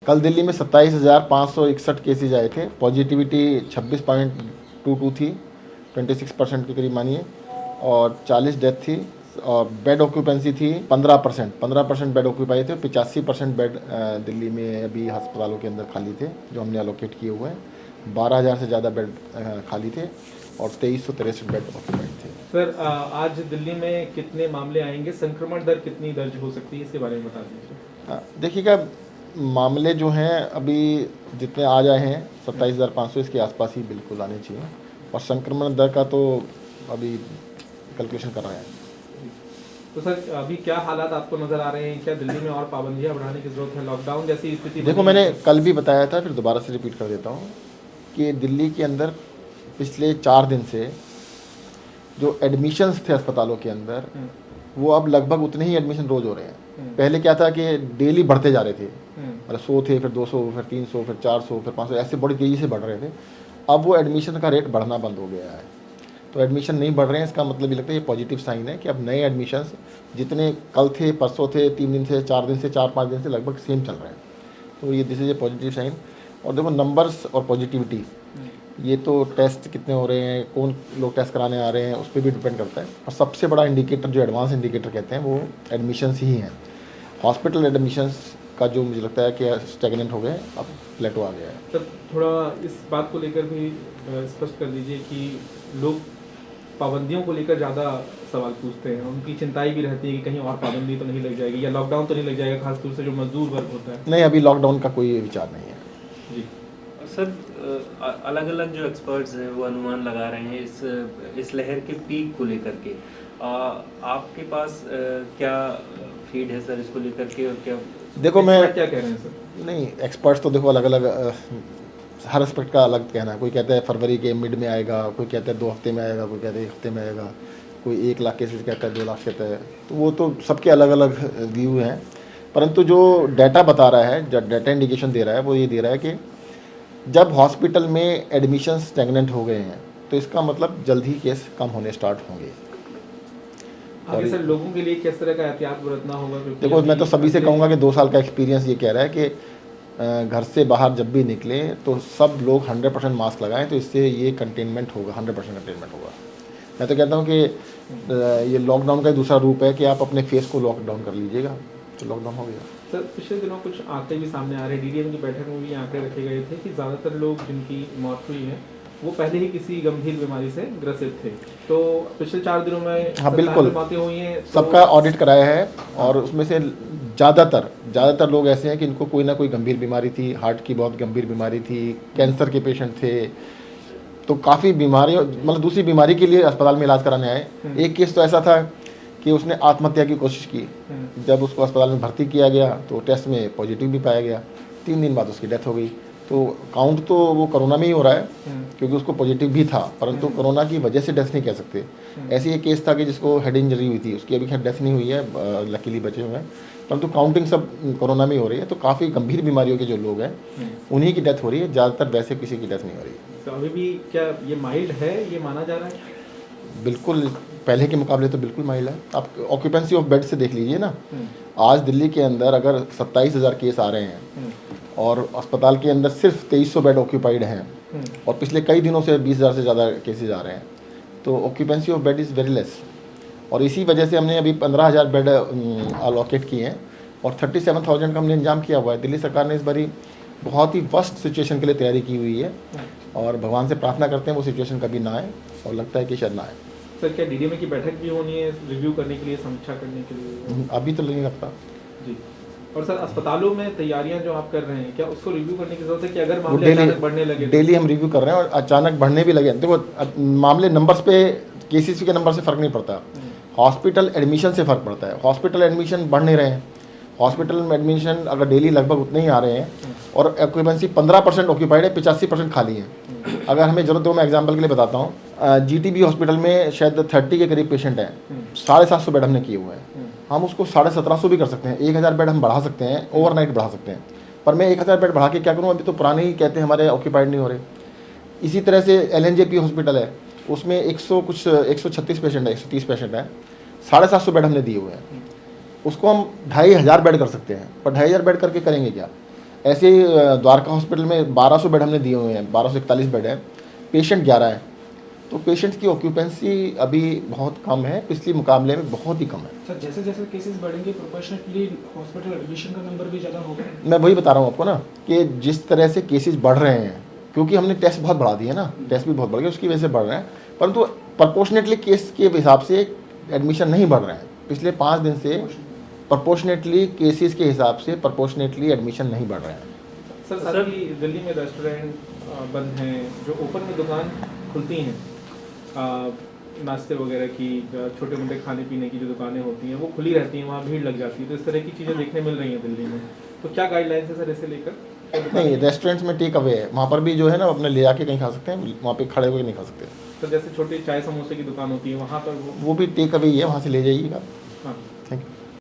कल दिल्ली में 27,561 केसेज आए थे। पॉजिटिविटी 26.22 थी, 26% के करीब मानिए, और 40 डेथ थी। और बेड ऑक्यूपेंसी थी 15% बेड ऑक्यूपाई थे। 85% बेड दिल्ली में अभी अस्पतालों के अंदर खाली थे जो हमने एलोकेट किए हुए हैं। 12,000 से ज़्यादा बेड खाली थे और 2363 बेड ऑक्यूपाइड थे। सर, आज दिल्ली में कितने मामले आएंगे, संक्रमण दर कितनी दर्ज हो सकती है, इसके बारे में बता दीजिए। देखिएगा, मामले जो हैं अभी जितने आज आए हैं 27,500 इसके आसपास ही बिल्कुल आने चाहिए, और संक्रमण दर का तो अभी कैलकुलेशन कर रहे हैं। तो सर, अभी क्या हालात आपको नजर आ रहे हैं? क्या दिल्ली में और पाबंदियां बढ़ाने की जरूरत है? लॉकडाउन जैसी स्थिति देखो, मैंने कल भी बताया था, फिर दोबारा से रिपीट कर देता हूँ कि दिल्ली के अंदर पिछले 4 दिन से जो एडमिशन्स थे अस्पतालों के अंदर, वो अब लगभग उतने ही एडमिशन रोज़ हो रहे हैं। पहले क्या था कि डेली बढ़ते जा रहे थे, मतलब 100 थे, फिर 200, फिर 300, फिर 400, फिर 500, ऐसे बड़ी तेज़ी से बढ़ रहे थे। अब वो एडमिशन का रेट बढ़ना बंद हो गया है, तो एडमिशन नहीं बढ़ रहे हैं। इसका मतलब ये लगता है ये पॉजिटिव साइन है कि अब नए एडमिशन्स जितने कल थे, परसों थे, 3 दिन से, 4 दिन से, 4-5 दिन से लगभग सेम चल रहे हैं। तो ये this is a positive sign. और देखो, नंबर्स और पॉजिटिविटी, ये तो टेस्ट कितने हो रहे हैं, कौन लोग टेस्ट कराने आ रहे हैं, उस पर भी डिपेंड करता है। और सबसे बड़ा इंडिकेटर जो एडवांस इंडिकेटर कहते हैं वो एडमिशन्स ही हैं। हॉस्पिटल एडमिशन्स का जो मुझे लगता है कि स्टेगनेंट हो गए, अब प्लेटो आ गया है। सर, थोड़ा इस बात को लेकर भी स्पष्ट कर दीजिए कि लोग पाबंदियों को लेकर ज़्यादा सवाल पूछते हैं, उनकी चिंताएं भी रहती है कि कहीं और पाबंदी तो नहीं लग जाएगी या लॉकडाउन तो नहीं लग जाएगा, खासतौर से जो मजदूर वर्ग होता है। नहीं, अभी लॉकडाउन का कोई विचार नहीं है जी सर, अलग अलग जो एक्सपर्ट्स हैं वो अनुमान लगा रहे हैं इस लहर के पीक को लेकर के। आपके पास क्या फीड है सर इसको लेकर के, और क्या देखो मैं क्या कह रहे हैं सर? नहीं, एक्सपर्ट्स तो देखो अलग अलग, हर एस्पेक्ट का अलग कहना है। कोई कहता है फरवरी के मिड में आएगा, कोई कहता है 2 हफ्ते में आएगा, कोई कहता है 1 हफ्ते में आएगा, कोई 1 लाख केसेस कहता है, 2 लाख कहता है। तो वो तो सबके अलग अलग व्यू हैं, परंतु जो डाटा बता रहा है, जो डाटा इंडिकेशन दे रहा है, वो ये दे रहा है कि जब हॉस्पिटल में एडमिशन स्टैग्नेंट हो गए हैं तो इसका मतलब जल्द ही केस कम होने स्टार्ट होंगे। आगे सर लोगों के लिए किस तरह का एहतियात बरतना होगा? देखो, मैं तो सभी से कहूँगा कि 2 साल का एक्सपीरियंस ये कह रहा है कि घर से बाहर जब भी निकले तो सब लोग 100% मास्क लगाएं, तो इससे ये कंटेनमेंट होगा, 100% कंटेनमेंट होगा। मैं तो कहता हूँ कि ये लॉकडाउन का दूसरा रूप है कि आप अपने फेस को लॉकडाउन कर लीजिएगा, तो लॉकडाउन हो गया। सर, पिछले दिनों कुछ आंकड़े भी सामने आ रहे हैं, डीडीएम की बैठक में भी आंकड़े रखे गए थे कि ज़्यादातर लोग जिनकी मौत हुई है वो पहले ही किसी गंभीर बीमारी से ग्रसित थे। तो पिछले 4 दिनों में हाँ बिल्कुल, मौतें हुई हैं, तो सबका ऑडिट कराया है, और उसमें से ज़्यादातर लोग ऐसे हैं कि इनको कोई ना कोई गंभीर बीमारी थी, हार्ट की बहुत गंभीर बीमारी थी, कैंसर के पेशेंट थे, तो काफ़ी बीमारी, मतलब दूसरी बीमारी के लिए अस्पताल में इलाज कराने आए। एक केस तो ऐसा था कि उसने आत्महत्या की कोशिश की। जब उसको अस्पताल में भर्ती किया गया तो टेस्ट में पॉजिटिव भी पाया गया, 3 दिन बाद उसकी डेथ हो गई। तो काउंट तो वो कोरोना में ही हो रहा है, क्योंकि उसको पॉजिटिव भी था, परंतु कोरोना की वजह से डेथ नहीं कह सकते। ऐसे एक केस था कि जिसको हेड इंजरी हुई थी, उसकी अभी खैर डेथ नहीं हुई है, लकीली बचे हुए हैं, परंतु काउंटिंग सब कोरोना में ही हो रही है। तो काफ़ी गंभीर बीमारियों के जो लोग हैं उन्हीं की डेथ हो रही है, ज़्यादातर वैसे किसी की डेथ नहीं हो रही है। तो अभी भी क्या ये माइल्ड है, ये माना जा रहा है? बिल्कुल, पहले के मुकाबले तो बिल्कुल माइल्ड है। आप ऑक्यूपेंसी ऑफ बेड से देख लीजिए ना, आज दिल्ली के अंदर अगर 27,000 केस आ रहे हैं और अस्पताल के अंदर सिर्फ 2300 बेड ऑक्यूपाइड हैं, और पिछले कई दिनों से 20,000 से ज़्यादा केसेज आ रहे हैं, तो occupancy of bed is very less. और इसी वजह से हमने अभी 15,000 बेड अलोकेट किए हैं, और 37,000 का हमने इंतजाम किया हुआ है। दिल्ली सरकार ने इस बारी बहुत ही वर्स्ट सिचुएशन के लिए तैयारी की हुई है, और भगवान से प्रार्थना करते हैं वो सिचुएशन कभी ना आए, और लगता है कि शायद ना आए। सर, क्या डीडीएम की बैठक भी होनी है रिव्यू करने के लिए, समीक्षा करने के लिए? अभी तो नहीं लगता जी। और सर, अस्पतालों में तैयारियां जो आप कर रहे हैं, क्या उसको रिव्यू करने की जरूरत है कि अगर मामले अचानक बढ़ने लगे? डेली हम रिव्यू कर रहे हैं, और अचानक बढ़ने भी लगे। देखो, मामले नंबर्स पे, केसेस के नंबर से फ़र्क नहीं पड़ता, हॉस्पिटल एडमिशन से फ़र्क पड़ता है। हॉस्पिटल एडमिशन बढ़ नहीं रहे हैं, हॉस्पिटल में एडमिशन अगर डेली लगभग उतने ही आ रहे हैं, और ऑक्यूपेंसी 15% ऑक्यूपाइड है, 85% खाली है। अगर हमें ज़रूरत हो, मैं एग्जांपल के लिए बताता हूँ, जीटीबी हॉस्पिटल में शायद 30 के करीब पेशेंट हैं, 750 बेड हमने किए हुए हैं। हम उसको 1750 भी कर सकते हैं, 1000 बेड हम बढ़ा सकते हैं, ओवरनाइट बढ़ा सकते हैं। पर मैं 1000 बेड बढ़ा के क्या करूँ, अभी तो पुराने ही कहते हैं हमारे ऑक्यूपाइड नहीं हो रहे। इसी तरह से LNJP हॉस्पिटल है, उसमें 136 पेशेंट है, 130 पेशेंट हैं, 750 बेड हमने दिए हुए हैं। उसको हम 2500 बेड कर सकते हैं, पर 2500 बेड करके करेंगे क्या? ऐसे ही द्वारका हॉस्पिटल में 1200 बेड हमने दिए हुए हैं, 1241 बेड है, पेशेंट 11 है। तो पेशेंट्स की ऑक्यूपेंसी अभी बहुत कम है, पिछले मुकाबले में बहुत ही कम है। सर जैसे जैसे केसेस बढ़ेंगे प्रोपोर्शनली हॉस्पिटल एडमिशन का नंबर भी ज़्यादा होगा। मैं वही बता रहा हूँ आपको ना कि जिस तरह से केसेस बढ़ रहे हैं, क्योंकि हमने टेस्ट बहुत बढ़ा दिए ना, टेस्ट भी बहुत बढ़ गए, उसकी वजह से बढ़ रहे हैं, परंतु प्रोपोर्शनेटली केस के हिसाब से एडमिशन नहीं बढ़ रहे हैं। पिछले 5 दिन से प्रोपोर्शनेटली केसेस के हिसाब से प्रोपोर्शनेटली एडमिशन नहीं बढ़ रहे हैं। सर साथ ही दिल्ली में रेस्टोरेंट बंद हैं, जो ओपन में दुकान खुलती हैं नाश्ते वगैरह की, छोटे मोटे खाने पीने की जो दुकानें होती हैं वो खुली रहती हैं, वहाँ भीड़ लग जाती है, तो इस तरह की चीज़ें देखने मिल रही हैं दिल्ली में। तो क्या गाइडलाइंस है सर इसे लेकर? नहीं, रेस्टोरेंट्स में टेक अवे है, वहाँ पर भी जो है ना अपने ले आके कहीं खा सकते हैं, वहाँ पे खड़े होकर नहीं खा सकते। तो जैसे छोटी चाय समोसे की दुकान होती है वहाँ पर वो भी टेक अवे ही है, वहाँ से ले जाइएगा। हाँ